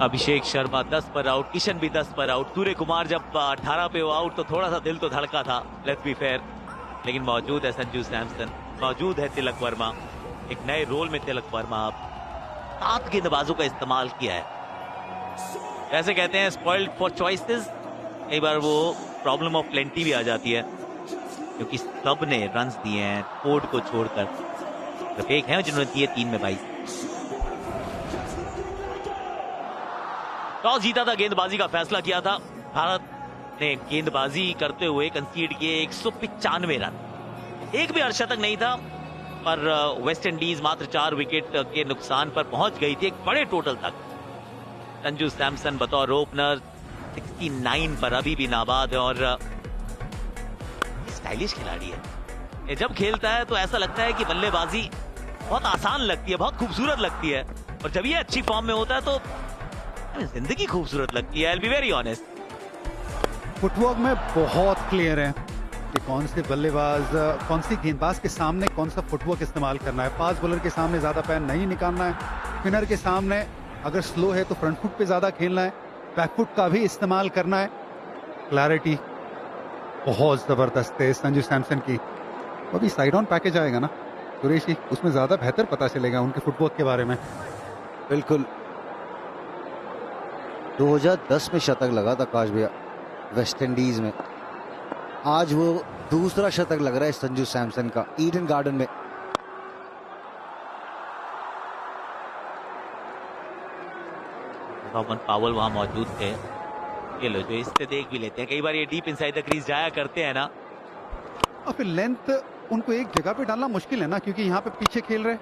अभिषेक शर्मा 10 पर आउट, किशन भी 10 पर आउट। सूर्य कुमार जब 18 पे आउट तो थोड़ा सा दिल तो धड़का था, लेट्स बी फेयर, लेकिन मौजूद है संजू सैमसन, मौजूद है तिलक वर्मा, एक नए रोल में तिलक वर्मा अब 7 गेंदबाजों का इस्तेमाल किया है। ऐसे कहते हैं स्पॉइल्ड फॉर चॉइसेस, कई बार वो प्रॉब्लम ऑफ प्लेंटी भी आ जाती है, क्योंकि सब ने रन्स दिए हैं फोर्ड को छोड़कर, सिर्फ एक है जिन्होंने दिए 3 में 22। टॉस जीता था, गेंदबाजी का फैसला किया था। भारत ने गेंदबाजी करते हुए कंसीड किए 195 रन, एक भी अर्धशतक नहीं था, पर वेस्ट इंडीज मात्र 4 विकेट के नुकसान पर पहुंच गई थी एक बड़े टोटल तक। संजू सैमसन बतौर ओपनर 69 पर अभी भी नाबाद है और स्टाइलिश खिलाड़ी है। ये जब खेलता है तो ऐसा लगता है कि बल्लेबाजी बहुत आसान लगती है, बहुत खूबसूरत लगती है, और जब ये अच्छी फॉर्म में होता है तो जिंदगी खूबसूरत लगती है। I'll be very honest. Footwork में बहुत क्लियर है कि कौन से बल्लेबाज, कौन सी गेंदबाज के सामने कौन सा फुटवर्क इस्तेमाल करना है। फास्ट बॉलर के सामने ज्यादा पैर नहीं निकालना है, स्पिनर के सामने अगर स्लो है तो फ्रंट फुट पे ज्यादा खेलना है, बैक फुट का भी इस्तेमाल करना है। क्लैरिटी बहुत जबरदस्त है संजू सैमसन की। अभी साइड ऑन पैकेज आएगा ना कुरैशी, उसमें ज्यादा बेहतर पता चलेगा उनके फुटवर्क के बारे में। बिल्कुल, 2010 में शतक लगा था काश भैया वेस्ट इंडीज में, आज वो दूसरा शतक लग रहा है संजू सैमसन का ईडन गार्डन में। रॉबर्ट पावल वहां मौजूद थे, ये लो जो इससे देख भी लेते हैं, कई बार ये डीप इनसाइड द क्रीज जाया करते हैं ना। और फिर लेंथ उनको एक जगह पे डालना मुश्किल है ना, क्योंकि यहाँ पे पीछे खेल रहे,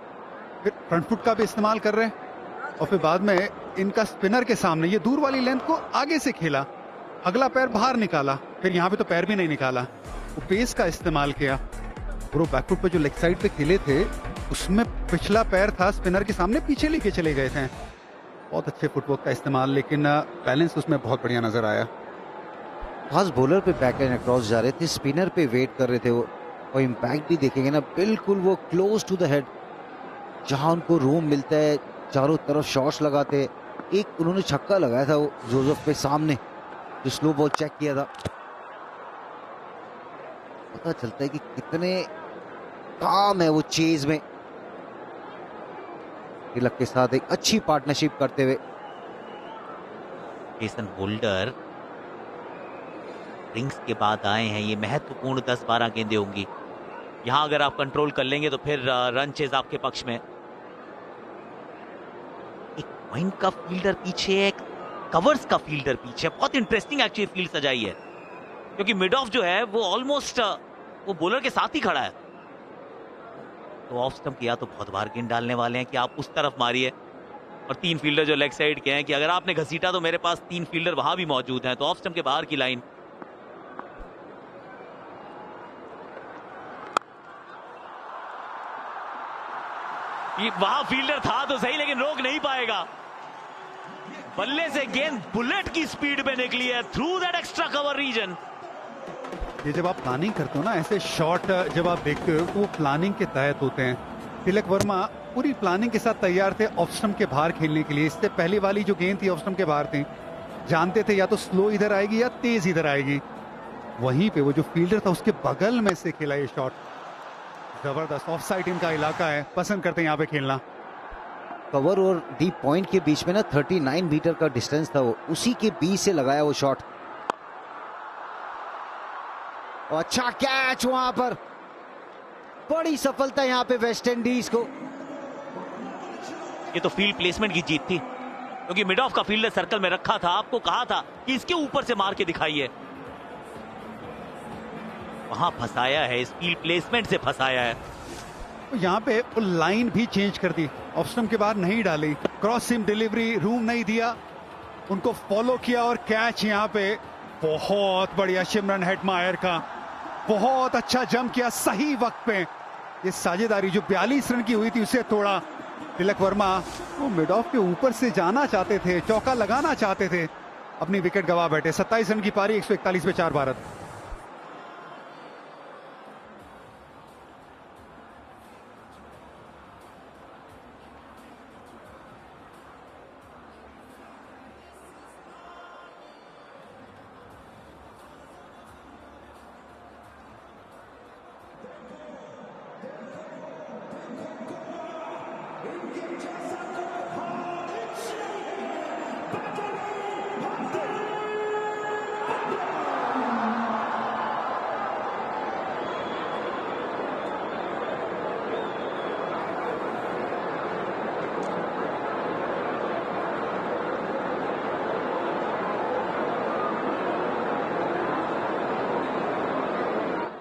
फिर फ्रंट फुट का भी इस्तेमाल कर रहे हैं, और फिर बाद में इनका स्पिनर के सामने ये दूर वाली लेंथ को आगे से खेला, अगला पैर बाहर निकाला, फिर यहाँ पे तो पैर भी नहीं निकाला, वो पेस का इस्तेमाल किया। और वो बैकफुट पे जो लेग साइड पे खेले थे उसमें पिछला पैर था स्पिनर के सामने, पीछे लेके चले गए थे। बहुत अच्छे फुटवर्क का इस्तेमाल, लेकिन बैलेंस उसमें बहुत बढ़िया नजर आया। फास्ट बॉलर पे बैक एंड अक्रॉस जा रहे थे, स्पिनर पे वेट कर रहे थे वो, और इम्पैक्ट भी देखेंगे ना, बिल्कुल वो क्लोज टू द हेड, जहां उनको रूम मिलता है चारों तरफ शॉट्स लगाते। एक उन्होंने छक्का लगाया था वो जोसेफ पे सामने, जो स्लो बॉल चेक किया था। पता चलता है कि कितने काम है वो चेज में, तिलक के साथ एक अच्छी पार्टनरशिप करते हुए। जेसन होल्डर रिंग्स के बाद आए हैं, ये महत्वपूर्ण 10-12 गेंदें होंगी, यहां अगर आप कंट्रोल कर लेंगे तो फिर रन चेज आपके पक्ष में। पॉइंट का फील्डर पीछे, एक कवर्स का फील्डर पीछे, बहुत इंटरेस्टिंग एक्चुअली फील्ड सजाई है, क्योंकि मिड ऑफ जो है वो ऑलमोस्ट वो बॉलर के साथ ही खड़ा है, तो ऑफ स्टंप किया तो बहुत बार गेंद डालने वाले हैं कि आप उस तरफ मारिए, और 3 फील्डर जो लेग साइड के हैं कि अगर आपने घसीटा तो मेरे पास 3 फील्डर वहां भी मौजूद हैं, तो ऑफ स्टंप के बाहर की लाइन। वहां फील्डर था तो सही, लेकिन रोक नहीं पाएगा, बल्ले से गेंद बुलेट की स्पीड पे निकली है through that extra cover region. ये जब आप प्लानिंग करते हो ना, ऐसे शॉट जब आप देखते हो तो वो प्लानिंग के तहत होते हैं। तिलक वर्मा पूरी प्लानिंग के साथ तैयार थे ऑफ स्टंप के बाहर खेलने के लिए। इससे पहले वाली जो गेंद थी ऑफ स्टंप के बाहर थी, जानते थे या तो स्लो इधर आएगी या तेज इधर आएगी, वहीं पे वो जो फील्डर था उसके बगल में से खेला ये शॉट। जबरदस्त, ऑफ साइड इनका इलाका है, पसंद करते हैं यहाँ पे खेलना। कवर और डीप पॉइंट के बीच में ना 39 मीटर का डिस्टेंस था, वो उसी के बीच से लगाया वो शॉट। अच्छा कैच वहां पर, बड़ी सफलता यहाँ पे वेस्ट इंडीज को। ये तो फील्ड प्लेसमेंट की जीत थी, क्योंकि मिड ऑफ का फील्डर सर्कल में रखा था, आपको कहा था कि इसके ऊपर से मार के दिखाइए, वहां फंसाया है, इस फील्ड प्लेसमेंट से फंसाया है। यहाँ पे लाइन भी चेंज कर दी, ऑफ स्टंप के बाद नहीं डाली, क्रॉस सिम डिलीवरी, रूम नहीं दिया, उनको फॉलो किया और कैच यहाँ पे बहुत बढ़िया। शिमरन हेटमायर का बहुत अच्छा जंप किया सही वक्त पे, ये साझेदारी जो 42 रन की हुई थी उसे तोड़ा तिलक वर्मा। वो मिड ऑफ के ऊपर से जाना चाहते थे, चौका लगाना चाहते थे, अपनी विकेट गवा बैठे। 27 रन की पारी, 141 पे 4 भारत।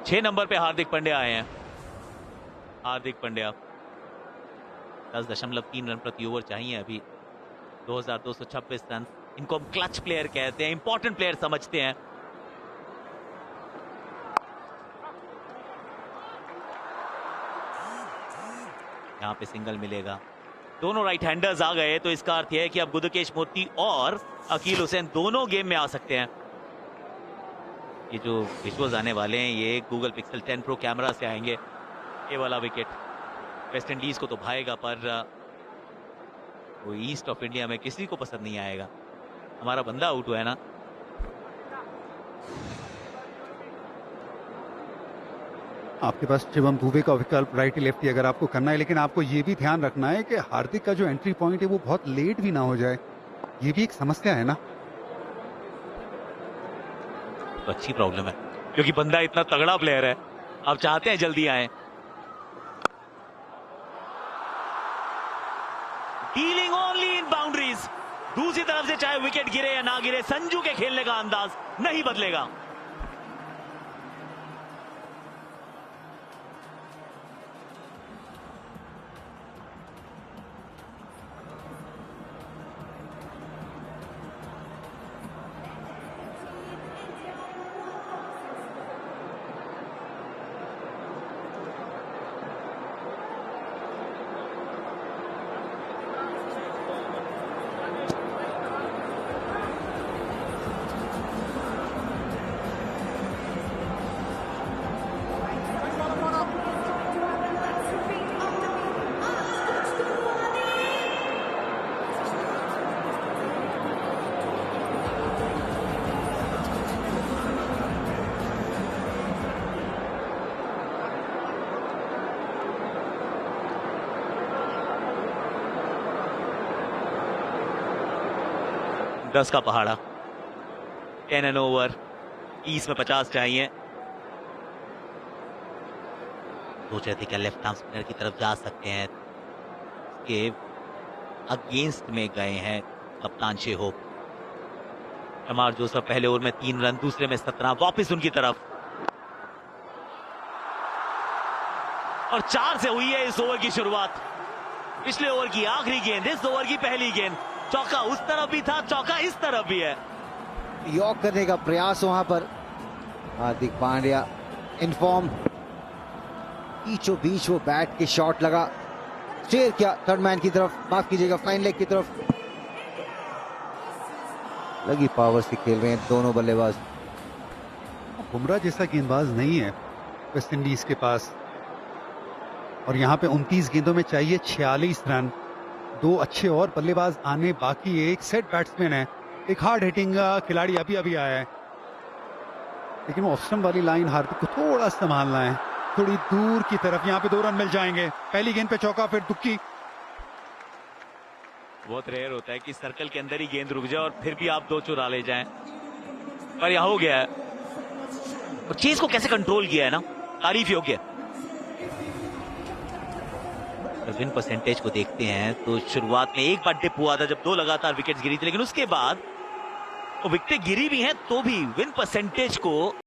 छह नंबर पे हार्दिक पांड्या आए हैं। हार्दिक पांड्या 10.3 रन प्रति ओवर चाहिए अभी। 2226 रन। इनको हम क्लच प्लेयर कहते हैं, इंपॉर्टेंट प्लेयर समझते हैं। यहां पे सिंगल मिलेगा। दोनों राइट हैंडर्स आ गए तो इसका अर्थ यह है कि अब गुदकेश मोती और अकील हुसैन दोनों गेम में आ सकते हैं। ये जो विजुअल्स आने वाले हैं ये गूगल पिक्सल 10 प्रो कैमरा से आएंगे। ये वाला विकेट वेस्ट इंडीज को तो भाएगा, पर वो ईस्ट ऑफ इंडिया में किसी को पसंद नहीं आएगा। हमारा बंदा आउट हुआ है ना। आपके पास शिवम दुबे का विकल्प राइट लेफ्टी अगर आपको करना है, लेकिन आपको ये भी ध्यान रखना है कि हार्दिक का जो एंट्री पॉइंट है वो बहुत लेट भी ना हो जाए। ये भी एक समस्या है ना। तो अच्छी प्रॉब्लम है क्योंकि बंदा इतना तगड़ा प्लेयर है, आप चाहते हैं जल्दी आए। Dealing only in boundaries. दूसरी तरफ से चाहे विकेट गिरे या ना गिरे, संजू के खेलने का अंदाज नहीं बदलेगा। दस का पहाड़ा, 10 एन ओवर, 30 में 50 चाहिए। सोच रहे थे क्या लेफ्ट आर्म स्पिनर की तरफ जा सकते हैं, के अगेंस्ट में गए हैं कप्तान शेहोप। शमार जोसफ पहले ओवर में 3 रन, दूसरे में 17, वापस उनकी तरफ और 4 से हुई है इस ओवर की शुरुआत। पिछले ओवर की आखिरी गेंद, इस ओवर की पहली गेंद। चौका उस तरफ भी था, चौका इस तरफ भी है। यॉक करने का प्रयास वहां पर हार्दिक पांड्या इनफॉर्म, बीचों बीच वो बैट के शॉट लगा, स्टेयर किया थर्ड मैन की तरफ, माफ कीजिएगा फाइन लेग की तरफ। लगी पावर से खेल रहे हैं दोनों बल्लेबाज। बुमराह जैसा गेंदबाज नहीं है वेस्ट इंडीज के पास, और यहाँ पे 29 गेंदों में चाहिए 46 रन। 2 अच्छे और बल्लेबाज आने बाकी है। एक सेट बैट्समैन है, एक हार्ड हिटिंग खिलाड़ी अभी अभी आया है, लेकिन वो ऑफ स्टंप वाली लाइन हार्दिक को थोड़ा संभालना है, थोड़ी दूर की तरफ। यहाँ पे 2 रन मिल जाएंगे। पहली गेंद पे चौका, फिर दुक्की। बहुत रेयर होता है कि सर्कल के अंदर ही गेंद रुक जाए और फिर भी आप 2 चुरा ले जाएं, पर यह हो गया है। और चीज को कैसे कंट्रोल किया है ना, तारीफ योग्य। विन परसेंटेज को देखते हैं तो शुरुआत में एक बार डिप हुआ था जब 2 लगातार विकेट्स गिरी थी, लेकिन उसके बाद वो विकेट गिरी भी हैं तो भी विन परसेंटेज को